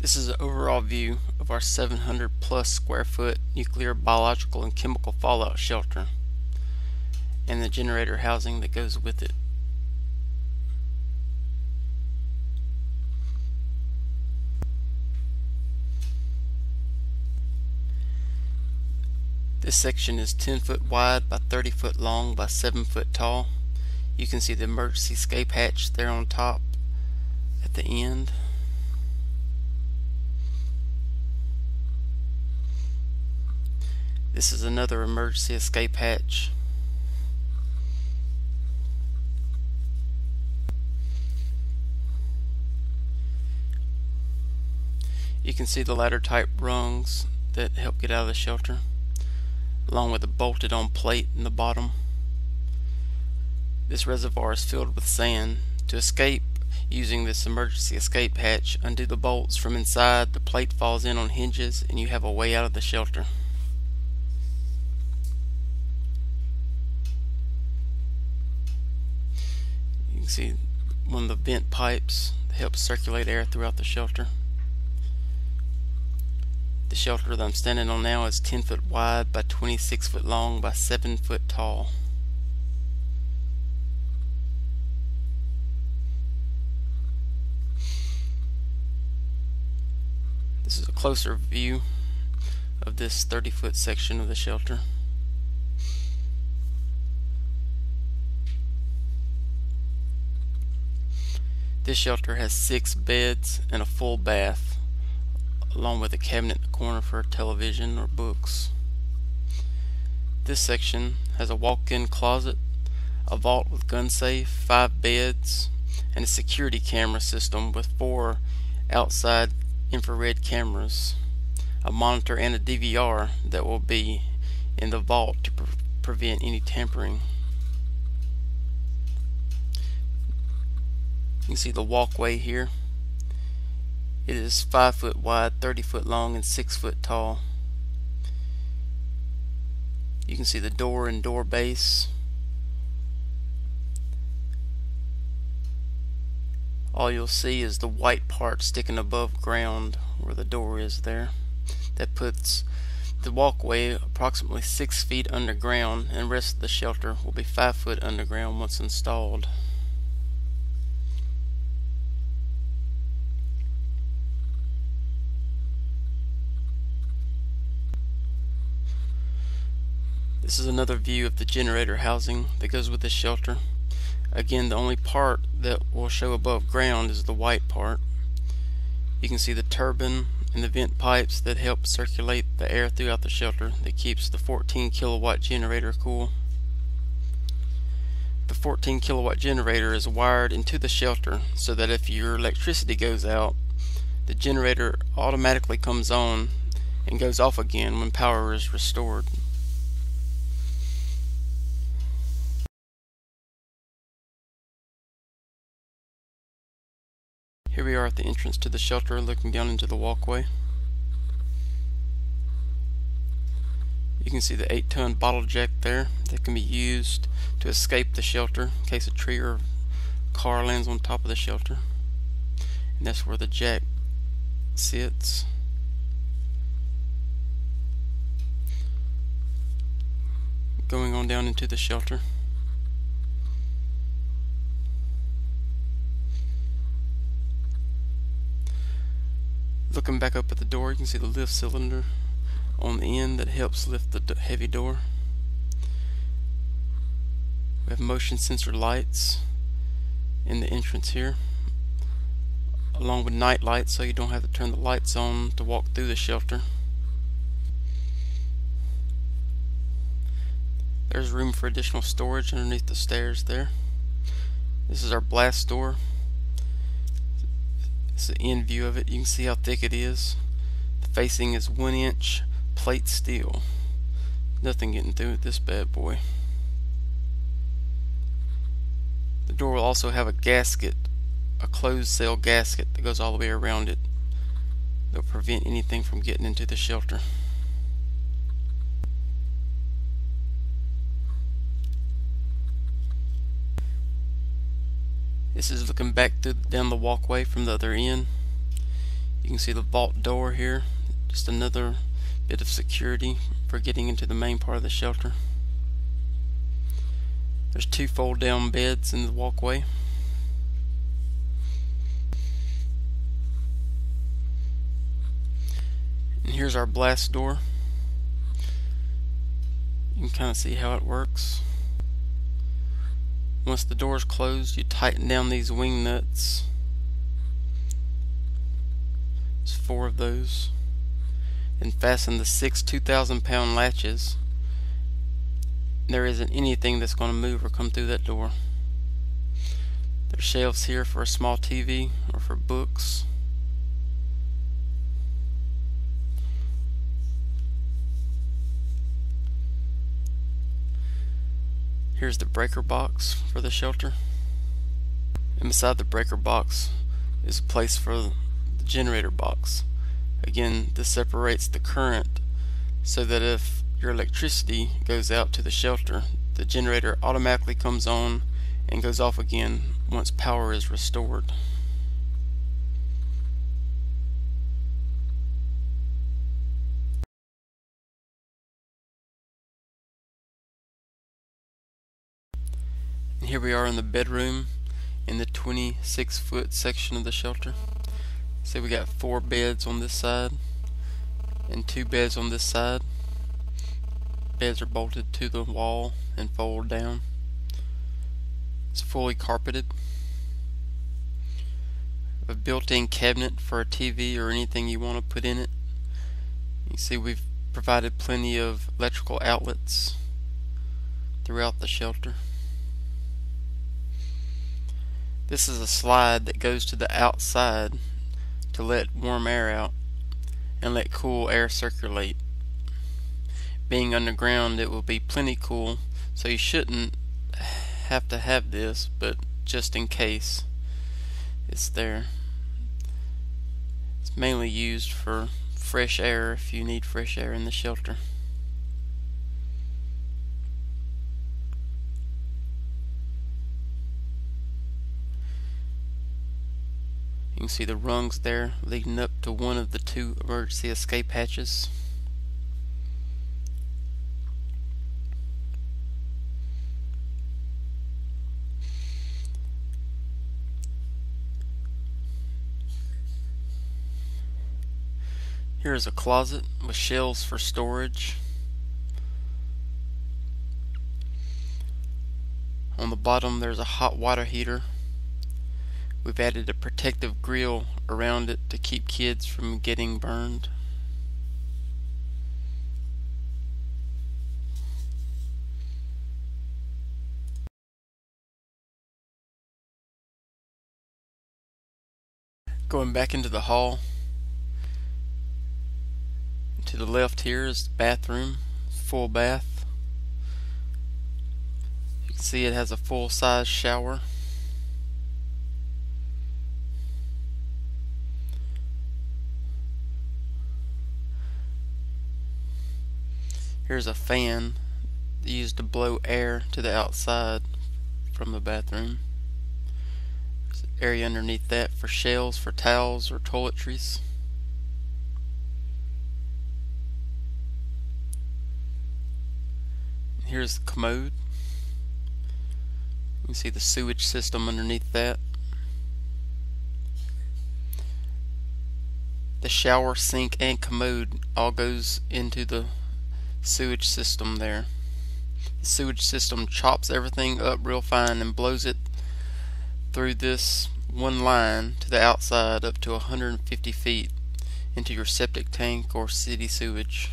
This is an overall view of our 700 plus square foot nuclear, biological, and chemical fallout shelter and the generator housing that goes with it. This section is 10 foot wide by 30 foot long by 7 foot tall. You can see the emergency escape hatch there on top at the end. This is another emergency escape hatch. You can see the ladder type rungs that help get out of the shelter, along with a bolted on plate in the bottom. This reservoir is filled with sand. To escape using this emergency escape hatch, undo the bolts from inside, the plate falls in on hinges, and you have a way out of the shelter. You can see one of the vent pipes that helps circulate air throughout the shelter. The shelter that I'm standing on now is 10 foot wide by 26 foot long by 7 foot tall. This is a closer view of this 30-foot section of the shelter. This shelter has 6 beds and a full bath, along with a cabinet in the corner for a television or books. This section has a walk-in closet, a vault with gun safe, 5 beds, and a security camera system with 4 outside infrared cameras, a monitor, and a DVR that will be in the vault to prevent any tampering. You can see the walkway here. It is 5 foot wide, 30 foot long, and 6 foot tall. You can see the door and door base. All you'll see is the white part sticking above ground where the door is there. That puts the walkway approximately 6 feet underground, and the rest of the shelter will be 5 foot underground once installed. This is another view of the generator housing that goes with this shelter. Again, the only part that will show above ground is the white part. You can see the turbine and the vent pipes that help circulate the air throughout the shelter that keeps the 14 kilowatt generator cool. The 14 kilowatt generator is wired into the shelter so that if your electricity goes out, the generator automatically comes on and goes off again when power is restored. Here we are at the entrance to the shelter, looking down into the walkway. You can see the 8-ton bottle jack there that can be used to escape the shelter in case a tree or car lands on top of the shelter. And that's where the jack sits. Going on down into the shelter. Looking back up at the door, you can see the lift cylinder on the end that helps lift the heavy door. We have motion sensor lights in the entrance here, along with night lights so you don't have to turn the lights on to walk through the shelter. There's room for additional storage underneath the stairs there. This is our blast door. It's the end view of it. You can see how thick it is. The facing is 1-inch plate steel. Nothing getting through with this bad boy. The door will also have a gasket, a closed cell gasket that goes all the way around it. That will prevent anything from getting into the shelter. This is looking back down the walkway from the other end. You can see the vault door here, just another bit of security for getting into the main part of the shelter. There's 2 fold down beds in the walkway. And here's our blast door. You can kind of see how it works. Once the door is closed, you tighten down these wing nuts. There's 4 of those. And fasten the 6 2,000-pound latches. There isn't anything that's going to move or come through that door. There's shelves here for a small TV or for books. Here's the breaker box for the shelter. And beside the breaker box is a place for the generator box. Again, this separates the current so that if your electricity goes out to the shelter, the generator automatically comes on and goes off again once power is restored. And here we are in the bedroom in the 26-foot section of the shelter. So we got 4 beds on this side and 2 beds on this side. Beds are bolted to the wall and fold down. It's fully carpeted. A built-in cabinet for a TV or anything you want to put in it. You see we've provided plenty of electrical outlets throughout the shelter. This is a slide that goes to the outside to let warm air out and let cool air circulate. Being underground, it will be plenty cool, so you shouldn't have to have this, but just in case, it's there. It's mainly used for fresh air if you need fresh air in the shelter. You can see the rungs there leading up to one of the 2 emergency escape hatches. Here is a closet with shelves for storage. On the bottom there's a hot water heater. We've added a protective grill around it to keep kids from getting burned. Going back into the hall, to the left here is the bathroom, full bath. You can see it has a full-size shower. Here's a fan used to blow air to the outside from the bathroom. There's an area underneath that for shelves for towels or toiletries. Here's the commode. You can see the sewage system underneath that. The shower, sink, and commode all goes into the sewage system there. The sewage system chops everything up real fine and blows it through this one line to the outside up to 150 feet into your septic tank or city sewage.